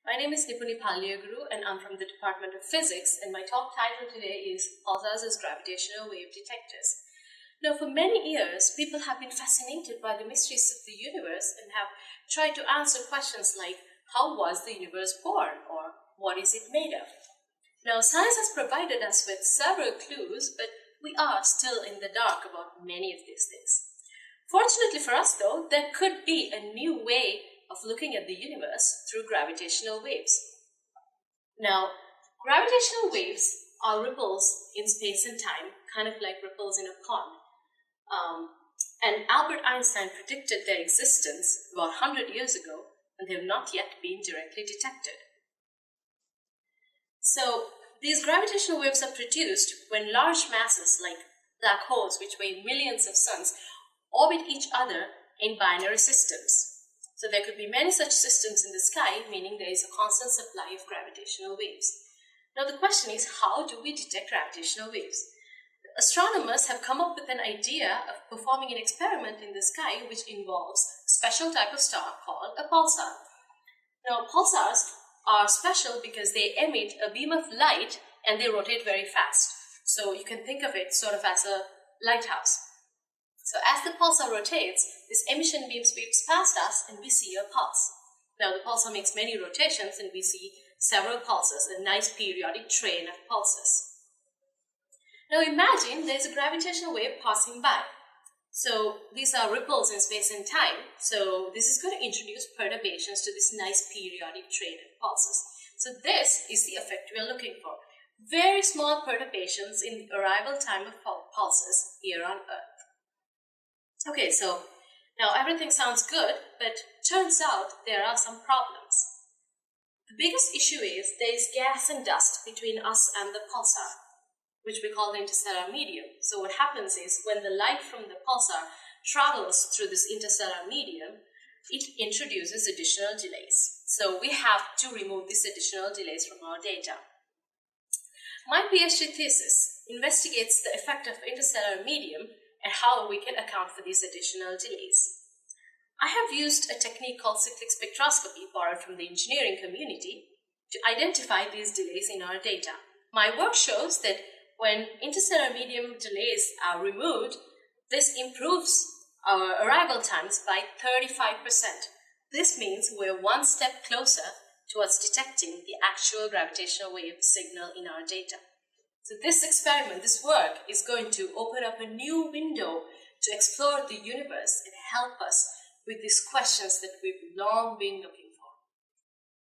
My name is Nipuni Palliyaguru and I'm from the Department of Physics, and my talk title today is Pulsars as Gravitational Wave Detectors. Now, for many years, people have been fascinated by the mysteries of the universe and have tried to answer questions like, how was the universe born, or what is it made of? Now, science has provided us with several clues, but we are still in the dark about many of these things. Fortunately for us, though, there could be a new way of looking at the universe through gravitational waves. Now, gravitational waves are ripples in space and time, kind of like ripples in a pond. And Albert Einstein predicted their existence about 100 years ago, and they have not yet been directly detected. So, these gravitational waves are produced when large masses like black holes, which weigh millions of suns, orbit each other in binary systems. So there could be many such systems in the sky, meaning there is a constant supply of gravitational waves. Now the question is, how do we detect gravitational waves? Astronomers have come up with an idea of performing an experiment in the sky which involves a special type of star called a pulsar. Now pulsars are special because they emit a beam of light and they rotate very fast. So you can think of it sort of as a lighthouse. So as the pulsar rotates, this emission beam sweeps past us and we see a pulse. Now the pulsar makes many rotations and we see several pulses, a nice periodic train of pulses. Now imagine there's a gravitational wave passing by. So these are ripples in space and time. So this is going to introduce perturbations to this nice periodic train of pulses. So this is the effect we are looking for. Very small perturbations in the arrival time of pulses here on Earth. Okay, so now everything sounds good, but turns out there are some problems. The biggest issue is there is gas and dust between us and the pulsar, which we call the interstellar medium. So what happens is when the light from the pulsar travels through this interstellar medium, it introduces additional delays. So we have to remove these additional delays from our data. My PhD thesis investigates the effect of interstellar medium and how we can account for these additional delays. I have used a technique called cyclic spectroscopy, borrowed from the engineering community, to identify these delays in our data. My work shows that when interstellar medium delays are removed, this improves our arrival times by 35%. This means we're one step closer towards detecting the actual gravitational wave signal in our data. So this experiment, this work, is going to open up a new window to explore the universe and help us with these questions that we've long been looking